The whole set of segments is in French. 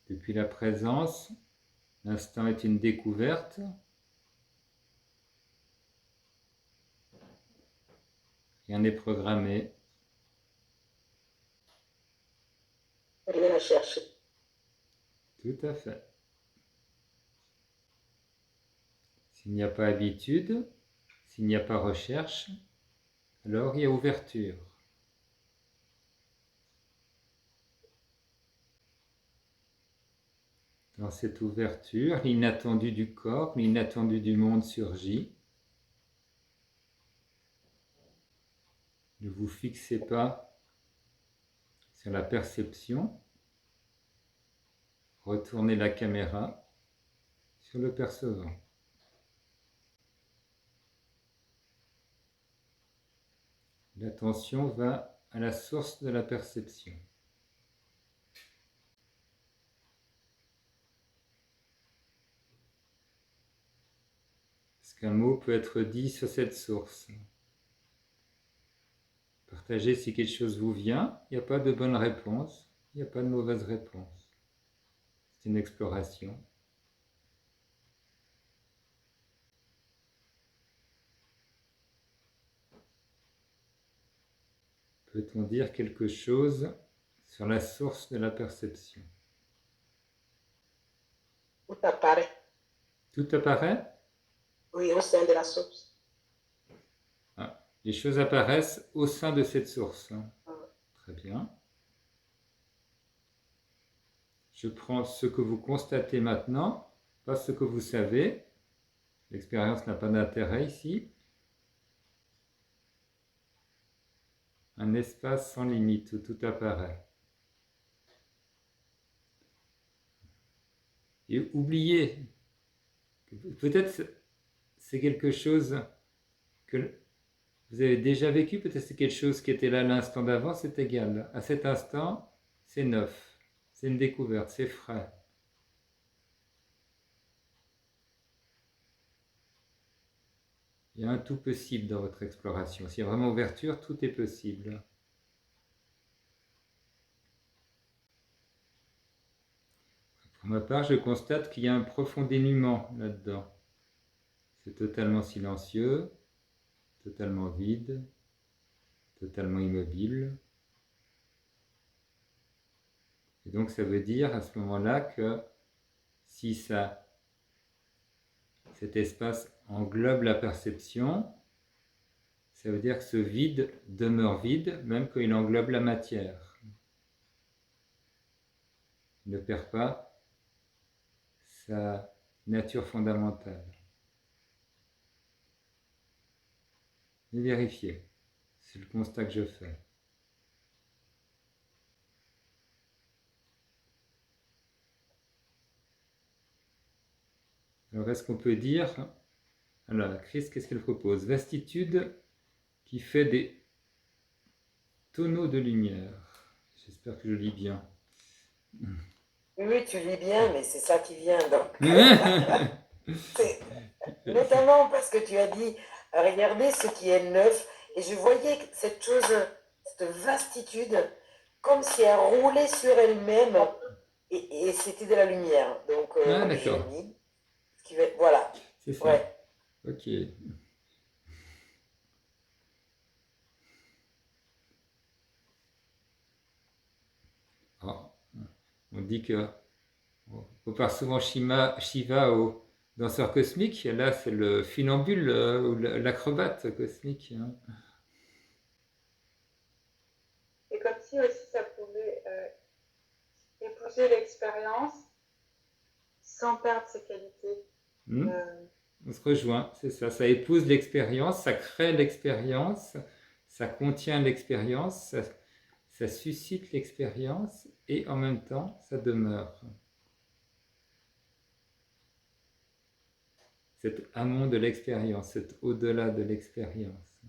Depuis la présence, l'instant est une découverte. Rien n'est programmé. Rien à chercher. Tout à fait. S'il n'y a pas habitude, s'il n'y a pas recherche, alors il y a ouverture. Dans cette ouverture, l'inattendu du corps, l'inattendu du monde surgit. Ne vous fixez pas sur la perception. Retournez la caméra sur le percevant. L'attention va à la source de la perception. Est-ce qu'un mot peut être dit sur cette source? Partagez si quelque chose vous vient. Il n'y a pas de bonne réponse, il n'y a pas de mauvaise réponse. C'est une exploration. Peut-on dire quelque chose sur la source de la perception? Tout apparaît. Tout apparaît? Oui, au sein de la source. Ah, les choses apparaissent au sein de cette source. Très bien. Je prends ce que vous constatez maintenant, pas ce que vous savez. L'expérience n'a pas d'intérêt ici. Un espace sans limite où tout apparaît. Et oubliez, peut-être c'est quelque chose que vous avez déjà vécu, peut-être c'est quelque chose qui était là l'instant d'avant, c'est égal. À cet instant, c'est neuf, c'est une découverte, c'est frais. Il y a un tout possible dans votre exploration. S'il y a vraiment ouverture, tout est possible. Pour ma part, je constate qu'il y a un profond dénuement là-dedans. C'est totalement silencieux, totalement vide, totalement immobile. Et donc ça veut dire à ce moment-là que si cet espace englobe la perception, ça veut dire que ce vide demeure vide même quand il englobe la matière. Il ne perd pas sa nature fondamentale. Et vérifiez, c'est le constat que je fais. Alors est-ce qu'on peut dire, alors Chris, qu'est-ce qu'elle propose? Vastitude qui fait des tonneaux de lumière. J'espère que je lis bien. Oui, tu lis bien, mais c'est ça qui vient. Donc. Notamment parce que tu as dit, regardez ce qui est neuf. Et je voyais cette chose, cette vastitude, comme si elle roulait sur elle-même. Et c'était de la lumière. Donc, Ah, d'accord. Voilà. C'est ça. Ouais. Ok. Alors, on dit que on parle souvent Shiva au danseur cosmique. Là, c'est le funambule ou l'acrobate cosmique. Hein. Et comme si aussi ça pouvait épouser l'expérience sans perdre ses qualités. On se rejoint, c'est ça. Ça épouse l'expérience, ça crée l'expérience, ça contient l'expérience, ça suscite l'expérience et en même temps, ça demeure. Cet amont de l'expérience, cet au-delà de l'expérience.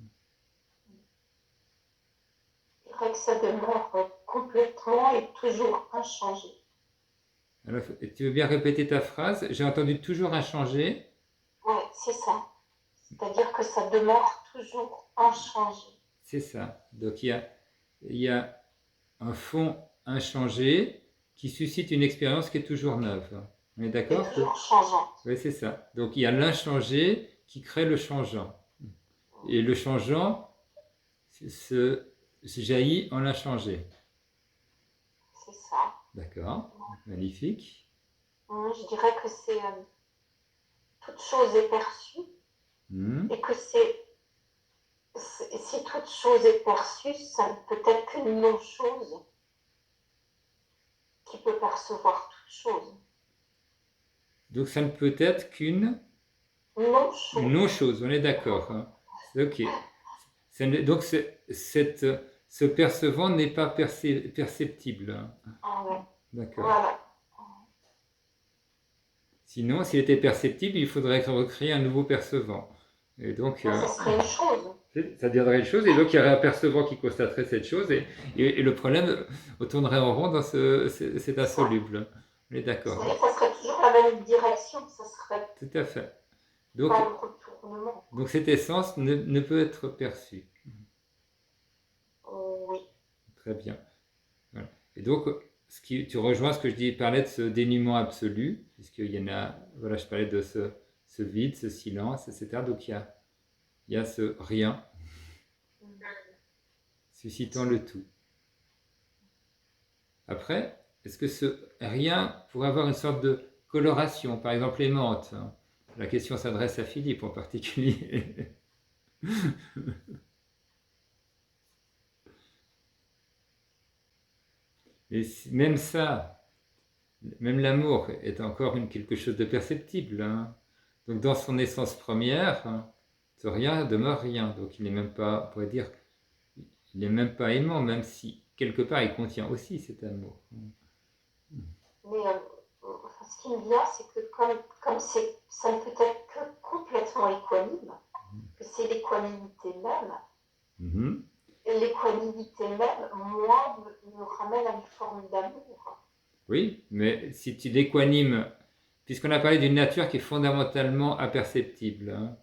Je dirais que ça demeure complètement et toujours inchangé. Alors, tu veux bien répéter ta phrase? J'ai entendu toujours inchangé. Oui, c'est ça. C'est-à-dire que ça demeure toujours inchangé. C'est ça. Donc il y a un fond inchangé qui suscite une expérience qui est toujours neuve. On est C'est d'accord? toujours changeante. Oui, c'est ça. Donc il y a l'inchangé qui crée le changeant. Et le changeant se jaillit en l'inchangé. C'est ça. D'accord, magnifique. Je dirais que c'est toute chose est perçue Hmm. et que si toute chose est perçue, ça ne peut être qu'une non-chose qui peut percevoir toute chose. Donc ça ne peut être qu'une Non-chose. non-chose, on est d'accord. Hein. Ok. Donc ce percevant n'est pas perceptible. Hein. Ah ouais. D'accord. Voilà. Sinon, s'il était perceptible, il faudrait recréer un nouveau percevant. Et donc, Ça serait une chose. ça deviendrait une chose, et donc il y aurait un percevant qui constaterait cette chose, et le problème tournerait en rond dans cet insoluble. On est d'accord. Ça serait toujours la même direction, ça serait Tout à fait. Donc, pas le retournement. donc cette essence ne peut être perçue. Oui. Très bien. Voilà. Et donc, tu rejoins ce que je parlais de ce dénuement absolu, puisqu'il y en a, voilà, je parlais de ce vide, ce silence, etc. Donc il y a ce rien, suscitant le tout. Après, est-ce que ce rien pourrait avoir une sorte de coloration, par exemple aimante, hein? La question s'adresse à Philippe en particulier. Et même ça, même l'amour est encore quelque chose de perceptible. Hein. Donc dans son essence première, hein, ce rien demeure rien. Donc il n'est même pas, on pourrait dire, il n'est même pas aimant, même si quelque part il contient aussi cet amour. Mais ce qui me vient, c'est que comme ça ne peut être que complètement équanime, que c'est l'équanimité même, Mm-hmm. et l'équanimité même, moi, me ramène à une forme d'amour. Oui, mais si tu l'équanimes, puisqu'on a parlé d'une nature qui est fondamentalement imperceptible, hein,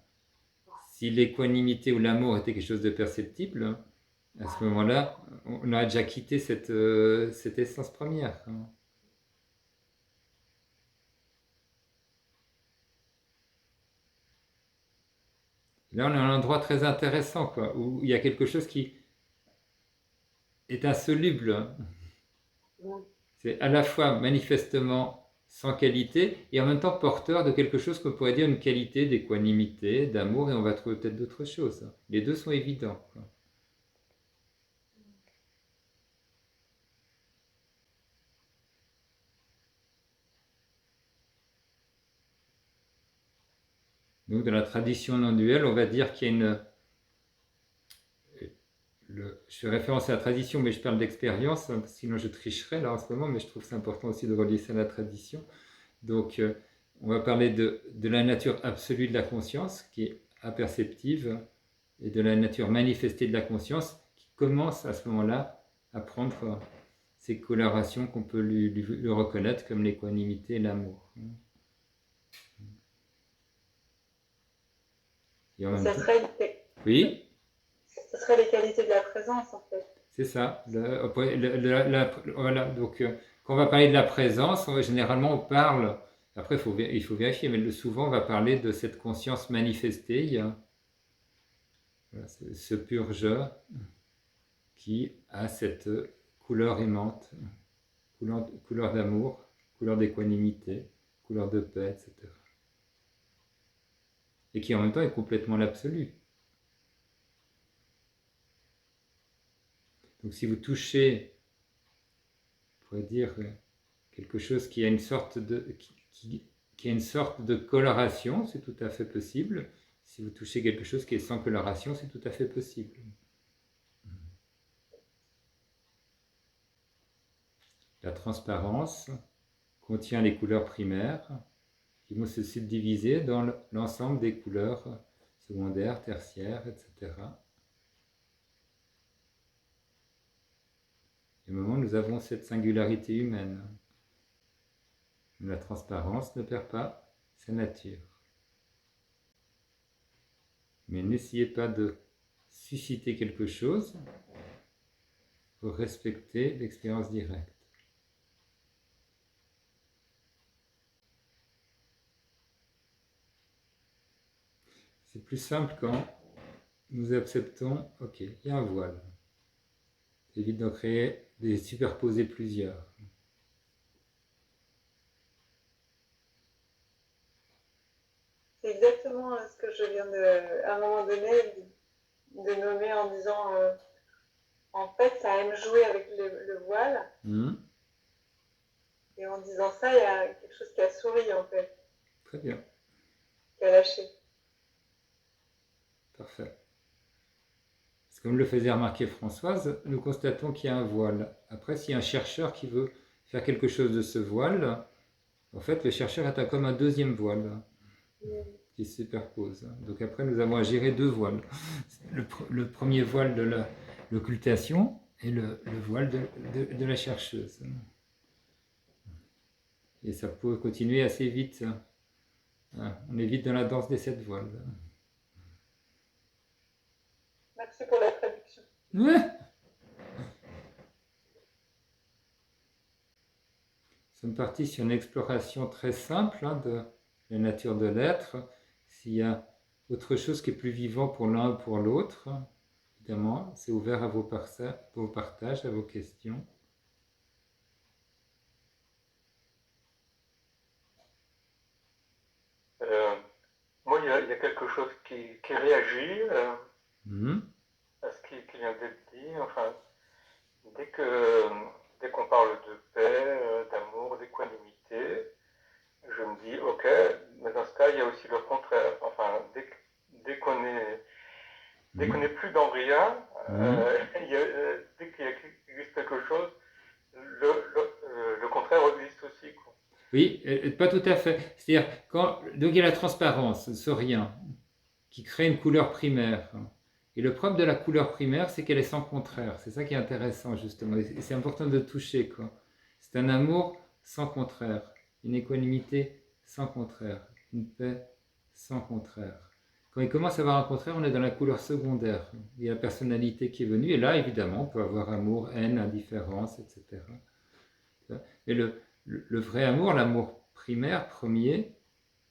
si l'équanimité ou l'amour était quelque chose de perceptible, hein, à ce moment-là, on aurait déjà quitté cette essence première. Hein. Là, on est à un endroit très intéressant, quoi, où il y a quelque chose qui est insoluble. Hein. C'est à la fois manifestement sans qualité et en même temps porteur de quelque chose qu'on pourrait dire une qualité d'équanimité, d'amour, et on va trouver peut-être d'autres choses. Hein. Les deux sont évidents. Quoi. Donc, dans la tradition non-duelle, on va dire qu'il y a je fais référence à la tradition, mais je parle d'expérience, hein, sinon je tricherais là en ce moment, mais je trouve que c'est important aussi de relier ça à la tradition. Donc, on va parler de la nature absolue de la conscience, qui est imperceptive, et de la nature manifestée de la conscience, qui commence à ce moment-là à prendre ces colorations qu'on peut lui reconnaître comme l'équanimité et l'amour. Et en même temps... Oui. Ce serait les qualités de la présence, en fait. C'est ça. Voilà. Donc, quand on va parler de la présence, généralement on parle, après il faut vérifier, mais souvent on va parler de cette conscience manifestée, voilà, ce pur je qui a cette couleur aimante, couleur d'amour, couleur d'équanimité, couleur de paix, etc. Et qui en même temps est complètement l'absolu. Donc si vous touchez, on pourrait dire, quelque chose qui a une sorte qui a une sorte de coloration, c'est tout à fait possible. Si vous touchez quelque chose qui est sans coloration, c'est tout à fait possible. La transparence contient les couleurs primaires qui vont se subdiviser dans l'ensemble des couleurs secondaires, tertiaires, etc. Et au moment où nous avons cette singularité humaine, la transparence ne perd pas sa nature. Mais n'essayez pas de susciter quelque chose pour respecter l'expérience directe. C'est plus simple quand nous acceptons, ok, il y a un voile. Ça évite d'en créer, de superposer plusieurs. C'est exactement ce que je viens de, à un moment donné, de nommer en disant en fait, ça aime jouer avec le voile. Et en disant ça, il y a quelque chose qui a souri en fait, Très bien, qui a lâché. parfait. Comme le faisait remarquer Françoise, nous constatons qu'il y a un voile. Après, s'il y a un chercheur qui veut faire quelque chose de ce voile, en fait, le chercheur est comme un deuxième voile qui se superpose. Donc après, nous avons à gérer deux voiles. Le premier voile de l'occultation et le voile de la chercheuse. Et ça peut continuer assez vite. On est vite dans la danse des 7 voiles. Merci pour la traduction. Ouais. Nous sommes partis sur une exploration très simple de la nature de l'être. S'il y a autre chose qui est plus vivant pour l'un ou pour l'autre, évidemment, c'est ouvert à vos partages, à vos questions. Moi, il y a quelque chose qui réagit à ce qui vient d'être dit. Enfin, dès qu'on parle de paix, d'amour, d'équanimité, je me dis, ok, mais dans ce cas, il y a aussi le contraire. Enfin, dès qu'on est plus dans rien, dès qu'il existe quelque chose, le contraire existe aussi, quoi. Oui, pas tout à fait. C'est-à-dire, donc il y a la transparence, ce rien, qui crée une couleur primaire. Et le propre de la couleur primaire, c'est qu'elle est sans contraire. C'est ça qui est intéressant, justement. Et c'est important de toucher, quoi. C'est un amour sans contraire, une équanimité sans contraire, une paix sans contraire. Quand il commence à avoir un contraire, on est dans la couleur secondaire. Il y a la personnalité qui est venue, et là, évidemment, on peut avoir amour, haine, indifférence, etc. Et le vrai amour, l'amour primaire, premier,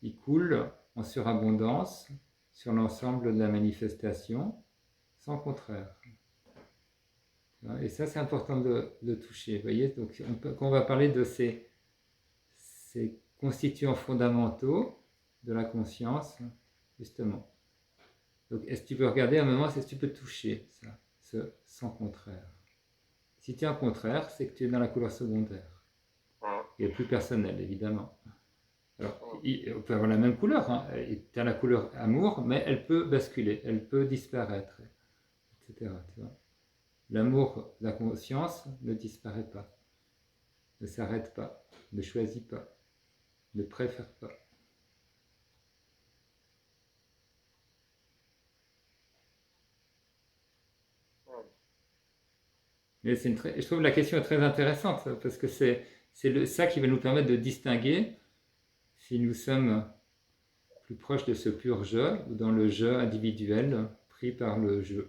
il coule en surabondance sur l'ensemble de la manifestation, sans contraire. Et ça, c'est important de toucher. Vous voyez, donc, quand on va parler de ces constituants fondamentaux de la conscience, justement. Donc, est-ce que tu peux regarder un moment, est-ce que tu peux toucher ça, ce sans contraire? Si tu as un contraire, c'est que tu es dans la couleur secondaire. Et plus personnel, évidemment. Alors, on peut avoir la même couleur, tu as la couleur amour, mais elle peut basculer, elle peut disparaître, etc. L'amour, la conscience ne disparaît pas, ne s'arrête pas, ne choisit pas, ne préfère pas. Mais je trouve la question est très intéressante, parce que c'est ça qui va nous permettre de distinguer si nous sommes plus proches de ce pur jeu ou dans le jeu individuel pris par le jeu.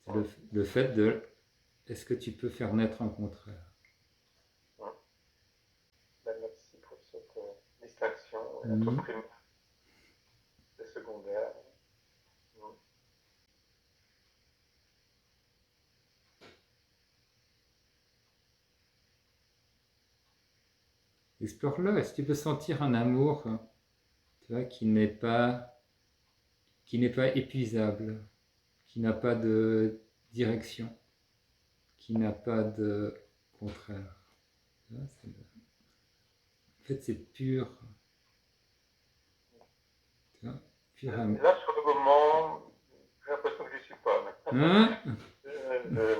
C'est le fait de est-ce que tu peux faire naître un contraire? Merci pour cette distinction entre primaire et secondaire. Explore-le. Est-ce que tu peux sentir un amour, tu vois, qui n'est pas épuisable, qui n'a pas de direction, qui n'a pas de contraire. En fait, c'est pur. Tu vois, pur amour. Là, sur le moment, j'ai l'impression que je n'y suis pas.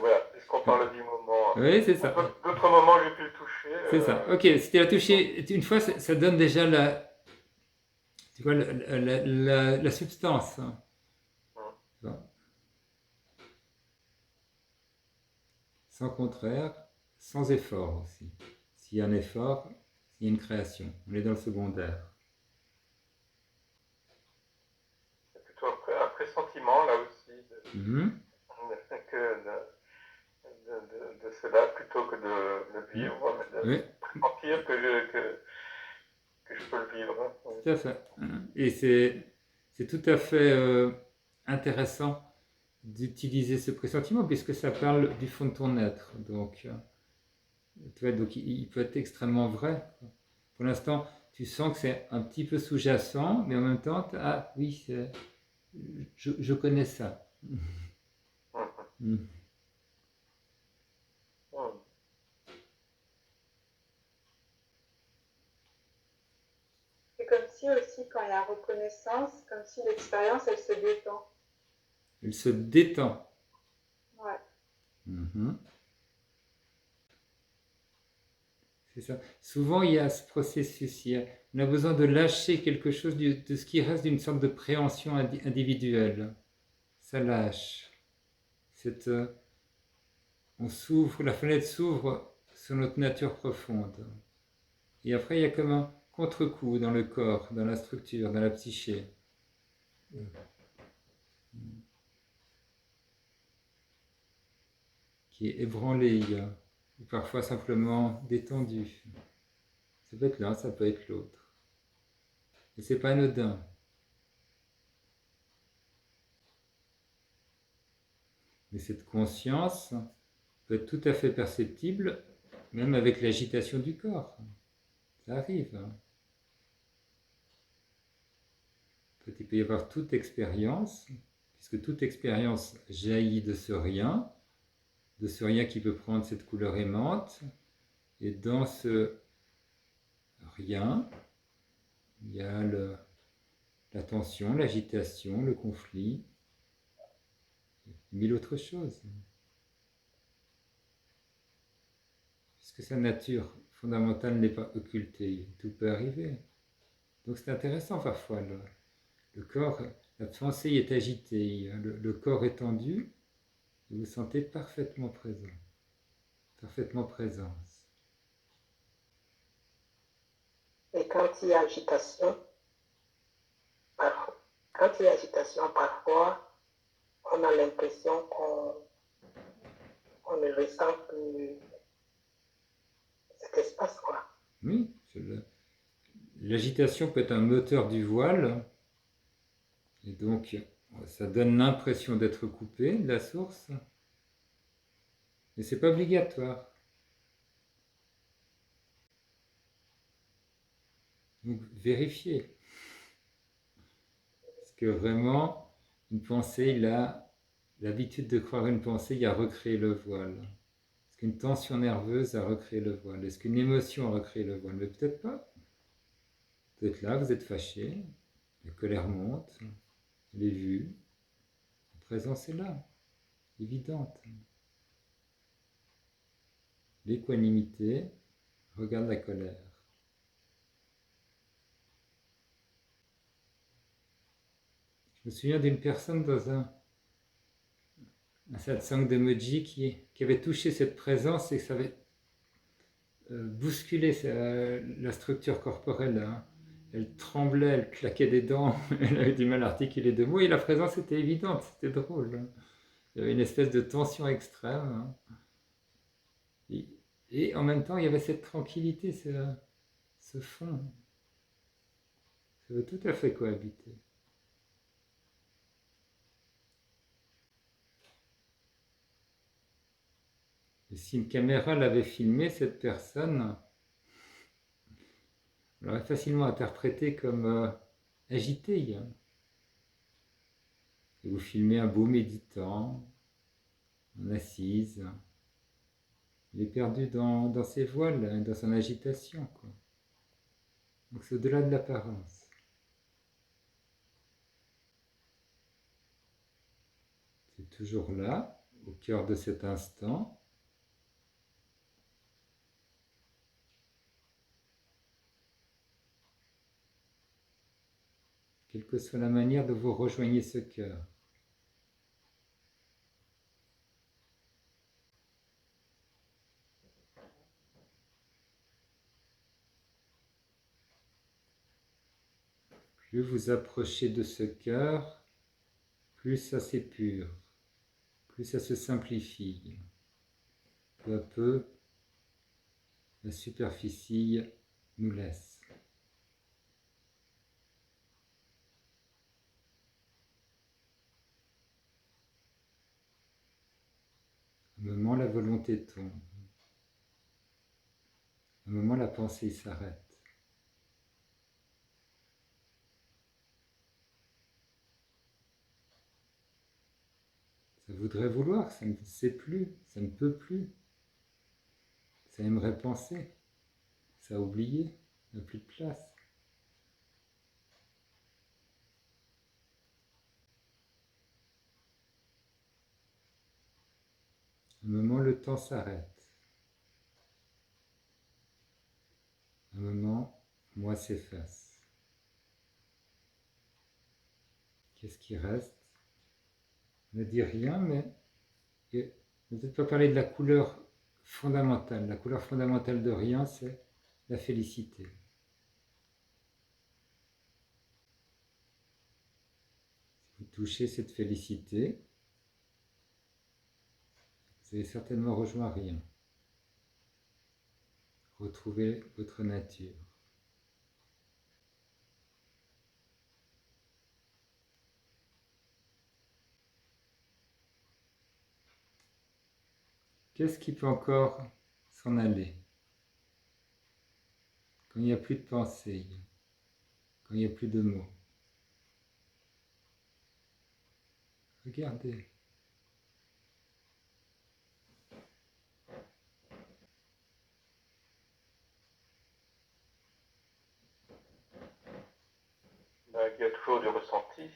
Voilà, puisqu'on parle du moment. Oui, c'est ça. D'autres moments, j'ai pu le toucher. C'est ça. Ok, si tu l'as touché une fois, ça donne déjà tu vois, la substance. Sans contraire, sans effort aussi. S'il y a un effort, il y a une création. On est dans le secondaire. C'est plutôt un pressentiment, là aussi, de cela, plutôt que de le vivre, mais de pressentir que je peux le vivre. Tout à fait. Et c'est tout à fait intéressant d'utiliser ce pressentiment puisque ça parle du fond de ton être. Donc, tu vois, donc il peut être extrêmement vrai. Pour l'instant, tu sens que c'est un petit peu sous-jacent, mais en même temps, ah oui, je connais ça. Mm. C'est comme si aussi, quand il y a reconnaissance, comme si l'expérience, elle se détend. Il se détend. Ouais. Mhm. C'est ça. Souvent, il y a ce processus. On a besoin de lâcher quelque chose de ce qui reste d'une sorte de préhension individuelle. Ça lâche. On s'ouvre, la fenêtre s'ouvre sur notre nature profonde. Et après, il y a comme un contre-coup dans le corps, dans la structure, dans la psyché. Qui est ébranlé, ou parfois simplement détendu. Ça peut être l'un, ça peut être l'autre. Et c'est pas anodin. Mais cette conscience peut être tout à fait perceptible, même avec l'agitation du corps. Ça arrive. Il peut y avoir toute expérience, puisque toute expérience jaillit de ce rien qui peut prendre cette couleur aimante, et dans ce rien, il y a la tension, l'agitation, le conflit, et mille autres choses. Puisque sa nature fondamentale n'est pas occultée, tout peut arriver. Donc c'est intéressant parfois. Le corps, la pensée est agitée, le corps est tendu, et vous sentez parfaitement présent, parfaitement présence. Et quand il y a agitation, parfois, on a l'impression qu'on ne ressent plus cet espace, quoi. Oui, l'agitation peut être un moteur du voile, et donc ça donne l'impression d'être coupé de la source, mais c'est pas obligatoire. Donc vérifiez. Parce que vraiment, une pensée, il a l'habitude de croire une pensée, il a recréé le voile. Est-ce qu'une tension nerveuse a recréé le voile? Est-ce qu'une émotion a recréé le voile? Mais peut-être pas. Peut-être là, vous êtes fâché, la colère monte, elle est vue, la présence est là, évidente. L'équanimité regarde la colère. Je me souviens d'une personne dans un satsang de Moji qui avait touché cette présence et que ça avait bousculé la structure corporelle. Hein. Elle tremblait, elle claquait des dents, elle avait du mal à articuler deux mots et la présence était évidente, c'était drôle. Hein. Il y avait une espèce de tension extrême. Hein. Et en même temps, il y avait cette tranquillité, ce fond. Ça veut tout à fait cohabiter. Et si une caméra l'avait filmé, cette personne, on l'aurait facilement interprétée comme agitée. Hein. Et vous filmez un beau méditant, en assise. Il est perdu dans ses voiles, dans son agitation. Quoi. Donc c'est au-delà de l'apparence. C'est toujours là, au cœur de cet instant. Quelle que soit la manière dont vous rejoignez ce cœur. Plus vous approchez de ce cœur, plus ça s'épure, plus ça se simplifie. Peu à peu, la superficie nous laisse. volonté tombe. À un moment, la pensée s'arrête. Ça voudrait vouloir, ça ne sait plus, ça ne peut plus. Ça aimerait penser, ça a oublié, il n'y a plus de place. À un moment, le temps s'arrête. À un moment, moi s'efface. Qu'est-ce qui reste? On ne dit rien, mais on ne peut peut-être pas parler de la couleur fondamentale. La couleur fondamentale de rien, c'est la félicité. Si vous touchez cette félicité, vous avez certainement rejoint rien. Retrouvez votre nature. Qu'est-ce qui peut encore s'en aller? Quand il n'y a plus de pensée, quand il n'y a plus de mots. Regardez. Il y a toujours du ressenti.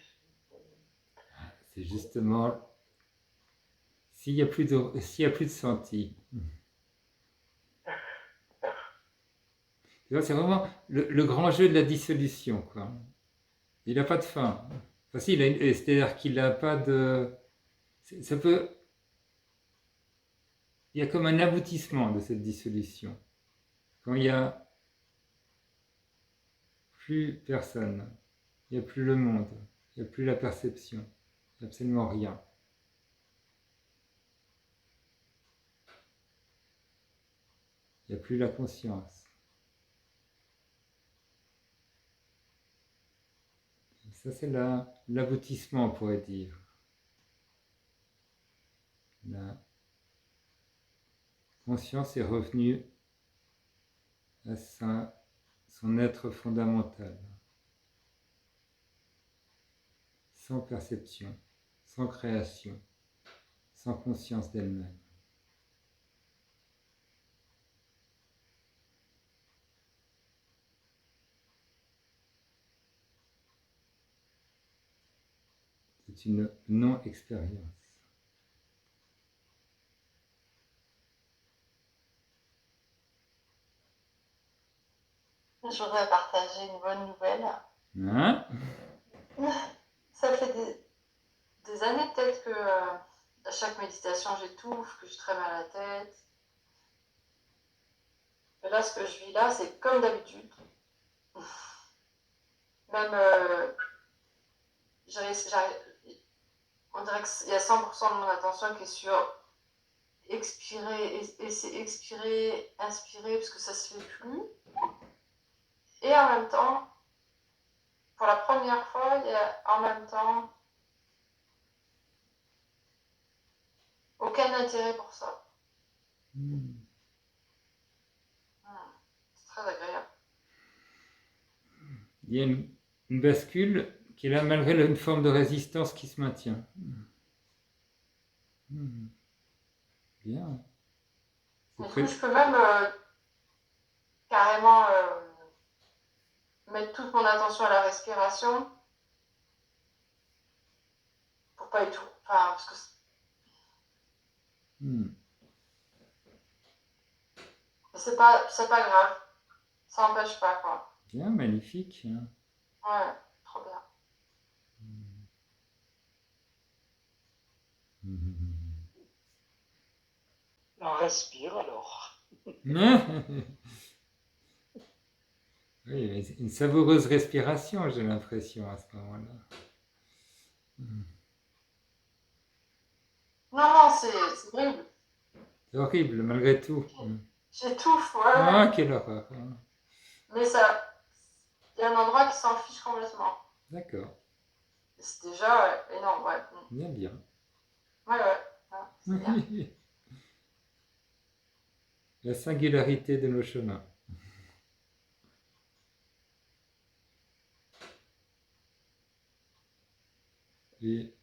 C'est justement s'il n'y a plus de senti. C'est vraiment le grand jeu de la dissolution, quoi. Il n'a pas de fin. Enfin, si, c'est-à-dire qu'il n'a pas de. Ça peut. Il y a comme un aboutissement de cette dissolution. Quand il n'y a plus personne, il n'y a plus le monde, il n'y a plus la perception, il n'y a absolument rien. Il n'y a plus la conscience. Ça, c'est l'aboutissement, on pourrait dire. La conscience est revenue à son être fondamental, sans perception, sans création, sans conscience d'elle-même. C'est une non-expérience. Je voudrais partager une bonne nouvelle. Hein? Ça fait des années peut-être que à chaque méditation j'étouffe, que je très mal à la tête. Et là, ce que je vis là, c'est comme d'habitude. Même, on dirait qu'il y a 100% de mon attention qui est sur expirer, expirer, inspirer, parce que ça se fait plus. Et en même temps, pour la première fois, il y a en même temps aucun intérêt pour ça. C'est très agréable. Il y a une bascule qui est là malgré une forme de résistance qui se maintient. Bien. Du coup, je peux même carrément mettre toute mon attention à la respiration pour pas être tout. Enfin, parce que c'est pas grave. Ça n'empêche pas, quoi. Bien, magnifique. Ouais, trop bien. On respire alors. Oui, une savoureuse respiration, j'ai l'impression, à ce moment-là. Non, c'est horrible. C'est horrible, malgré tout. J'étouffe, ouais. Ah, quelle horreur. Mais ça, il y a un endroit qui s'en fiche complètement. D'accord. C'est déjà énorme, ouais. Bien, bien. Ouais, c'est bien. la singularité de nos chemins. Les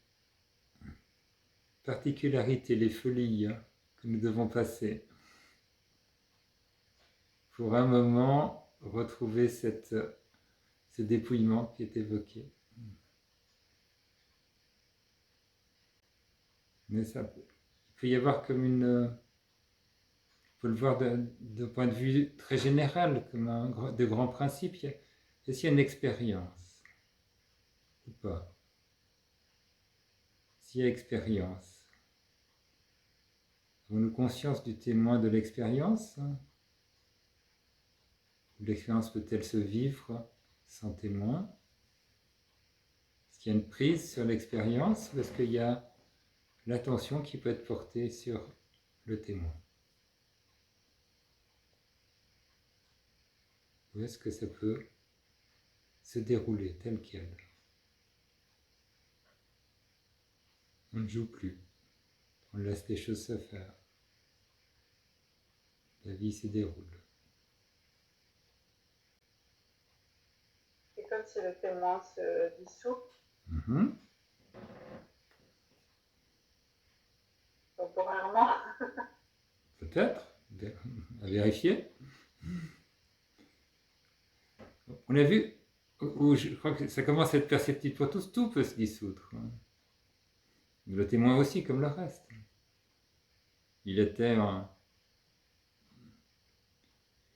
particularités, les folies que nous devons passer pour un moment retrouver ce dépouillement qui est évoqué. Mais ça, il peut y avoir comme on peut le voir d'un point de vue très général, comme de grands principes. Est-ce qu'il y a une expérience ou pas? S'il y a expérience, avons-nous conscience du témoin de l'expérience? L'expérience peut-elle se vivre sans témoin? Est-ce qu'il y a une prise sur l'expérience ou est-ce qu'il y a l'attention qui peut être portée sur le témoin? Ou est-ce que ça peut se dérouler tel quel? On ne joue plus, on laisse les choses se faire. La vie se déroule. C'est comme si le témoin se dissout. Temporairement. Peut-être, à vérifier. On a vu, où je crois que ça commence à être perceptible pour tous, tout peut se dissoudre. Le témoin aussi, comme le reste. Il était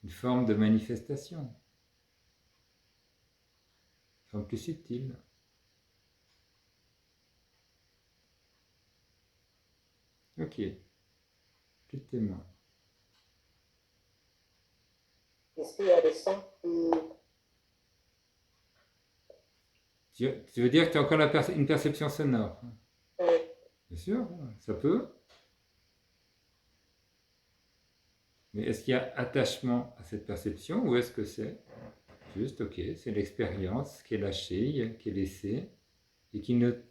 une forme de manifestation, une forme plus subtile. Ok, plus de témoin. Est-ce qu'il y a des sons qui... Tu veux dire que tu as encore une perception sonore? Oui. Bien sûr, ça peut. Mais est-ce qu'il y a attachement à cette perception ou est-ce que c'est juste, ok, c'est l'expérience qui est lâchée, qui est laissée et qui ne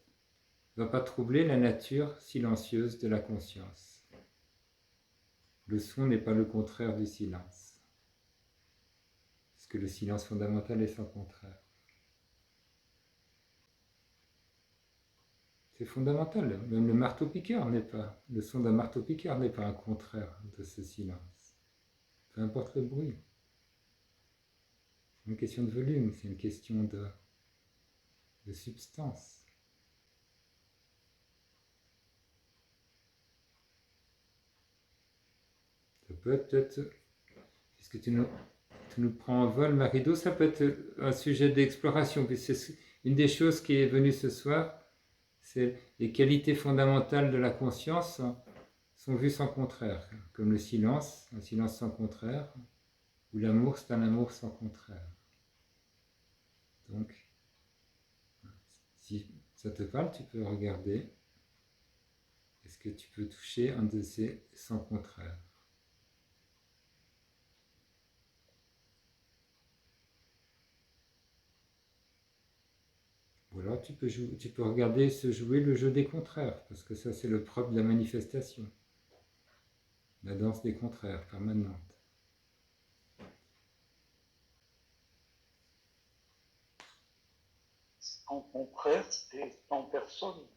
va pas troubler la nature silencieuse de la conscience. Le son n'est pas le contraire du silence. Parce que le silence fondamental est sans contraire. C'est fondamental. Même le marteau-piqueur n'est pas, le son d'un marteau-piqueur n'est pas un contraire de ce silence. Peu importe le bruit. C'est une question de volume, c'est une question de substance. Ça peut être, puisque tu nous prends en vol, Marido, ça peut être un sujet d'exploration, puisque c'est une des choses qui est venue ce soir, c'est les qualités fondamentales de la conscience sont vues sans contraire, comme le silence, un silence sans contraire, ou l'amour, c'est un amour sans contraire. Donc, si ça te parle, tu peux regarder, est-ce que tu peux toucher un de ces sans contraire? Ou alors tu peux regarder se jouer le jeu des contraires, parce que ça c'est le propre de la manifestation. La danse des contraires permanente. Sans contraire, c'est sans personne.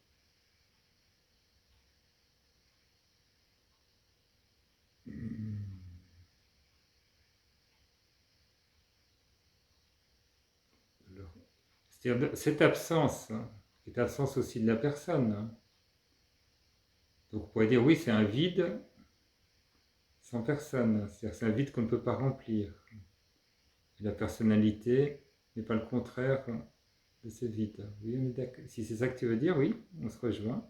C'est-à-dire cette absence, est absence aussi de la personne. Donc on pourrait dire oui, c'est un vide sans personne, c'est-à-dire c'est un vide qu'on ne peut pas remplir. Et la personnalité n'est pas le contraire de ce vide. Oui, on est d'accord. Si c'est ça que tu veux dire, oui, on se rejoint.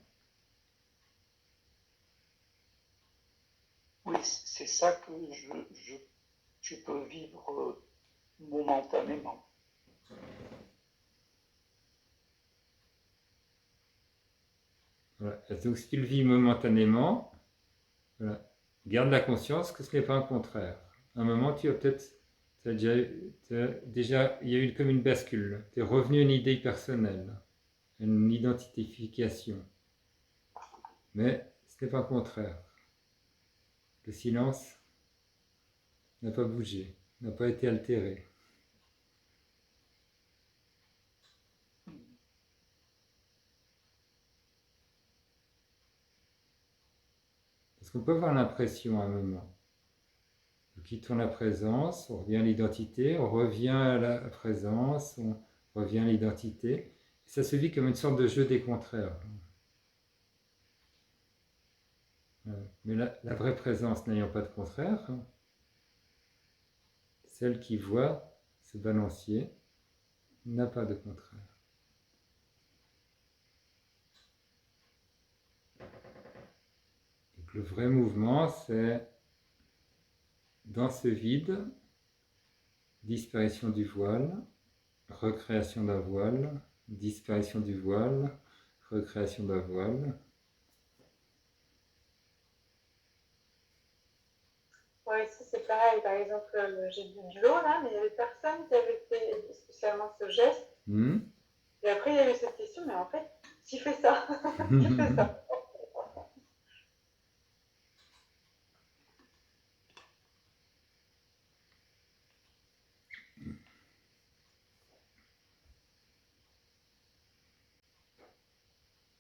Oui, c'est ça que je peux vivre momentanément. Voilà. Donc si tu le vis momentanément, voilà. Garde la conscience que ce n'est pas un contraire. À un moment, tu as peut-être, déjà, il y a eu comme une bascule. Tu es revenu à une idée personnelle, une identification. Mais ce n'est pas un contraire. Le silence n'a pas bougé, n'a pas été altéré. Parce qu'on peut avoir l'impression à un moment. Nous quittons la présence, on revient à l'identité, on revient à la présence, on revient à l'identité. Ça se vit comme une sorte de jeu des contraires. Mais la vraie présence n'ayant pas de contraire, celle qui voit ce balancier n'a pas de contraire. Donc le vrai mouvement, c'est dans ce vide, disparition du voile, recréation d'un voile, disparition du voile, recréation d'un voile. Ouais, ici c'est pareil. Par exemple, j'ai bu de l'eau là, mais il y avait personne qui avait fait spécialement ce geste. Et après, il y a eu cette question, mais en fait, qui fait ça? Qui fait ça?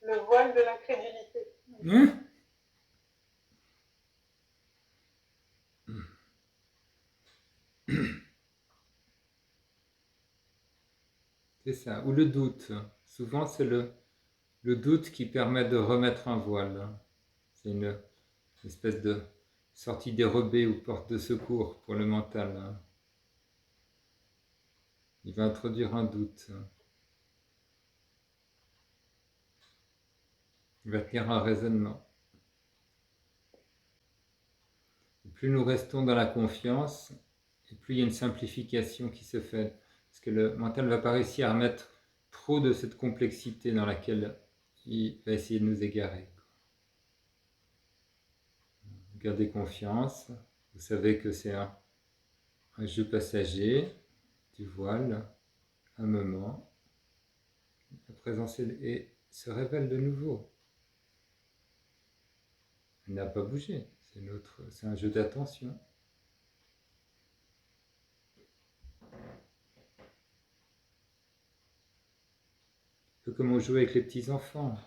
Le voile de l'incrédulité. C'est ça, ou le doute. Souvent, c'est le doute qui permet de remettre un voile. C'est une espèce de sortie dérobée ou porte de secours pour le mental. Il va introduire un doute. Il va tenir un raisonnement. Et plus nous restons dans la confiance, et plus il y a une simplification qui se fait. Parce que le mental ne va pas réussir à mettre trop de cette complexité dans laquelle il va essayer de nous égarer. Gardez confiance. Vous savez que c'est un jeu passager, du voile, un moment. La présence se révèle de nouveau. Elle n'a pas bougé. C'est un jeu d'attention. Un peu comme on joue avec les petits-enfants.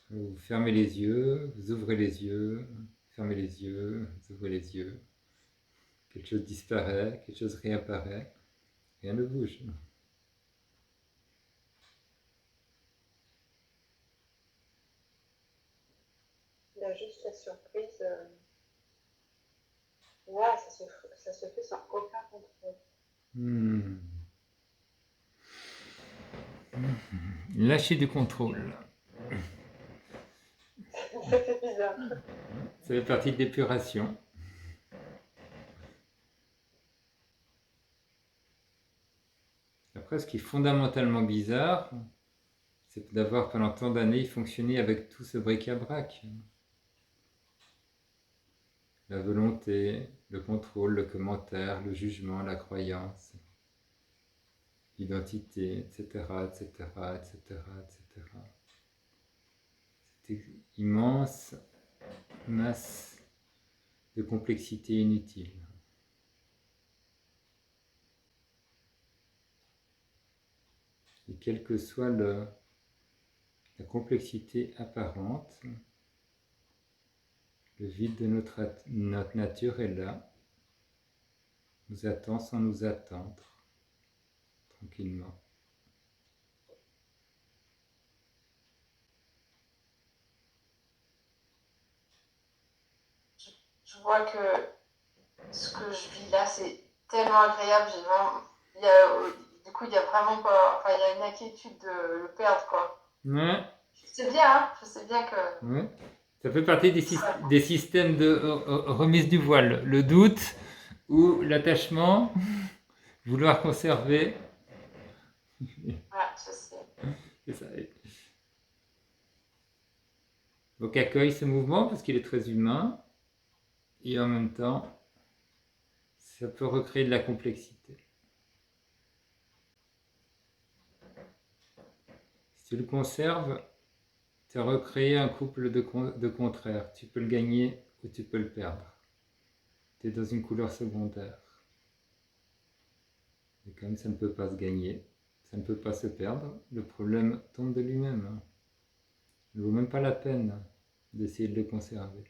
Vous fermez les yeux, vous ouvrez les yeux, fermez les yeux, vous ouvrez les yeux. Quelque chose disparaît, quelque chose réapparaît. Rien ne bouge. Il y a juste la surprise. Waouh, ça se fait sans aucun contrôle. Lâcher du contrôle. Ça fait bizarre. Ça fait partie de l'épuration. Après, ce qui est fondamentalement bizarre, c'est d'avoir pendant tant d'années fonctionné avec tout ce bric-à-brac. La volonté, le contrôle, le commentaire, le jugement, la croyance, l'identité, etc., etc., etc., etc. Cette immense masse de complexité inutile. Et quelle que soit la complexité apparente, le vide de notre nature est là, nous attend sans nous attendre, tranquillement. Je vois que ce que je vis là, c'est tellement agréable. Du coup, il y a vraiment pas. Enfin, il y a une inquiétude de le perdre, quoi. Ouais. Je sais bien, hein. Je sais bien que. Ouais. Ça fait partie des systèmes de remise du voile. Le doute ou l'attachement, vouloir conserver. Ouais, je sais. C'est ça. Donc accueille ce mouvement parce qu'il est très humain et en même temps, ça peut recréer de la complexité. Si tu le conserves, tu as recréé un couple de contraires. Tu peux le gagner ou tu peux le perdre. était dans une couleur secondaire. Et comme ça ne peut pas se gagner, ça ne peut pas se perdre, le problème tombe de lui-même. Hein. Il ne vaut même pas la peine d'essayer de le conserver.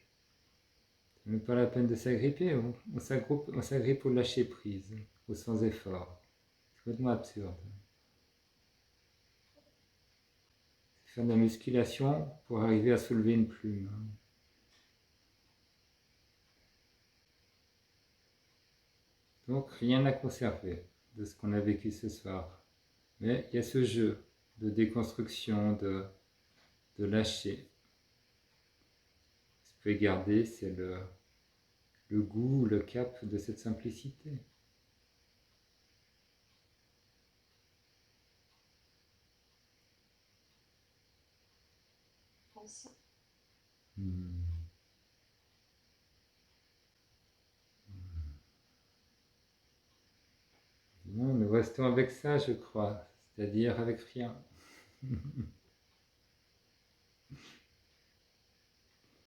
Ce n'est pas la peine de s'agripper, on s'agrippe au lâcher prise, au sans effort. C'est complètement absurde. C'est faire de la musculation pour arriver à soulever une plume. Donc rien à conserver de ce qu'on a vécu ce soir. Mais il y a ce jeu de déconstruction, de lâcher. Ce que vous pouvez garder, c'est le goût, le cap de cette simplicité. Merci. Non, nous restons avec ça, je crois, c'est-à-dire avec rien.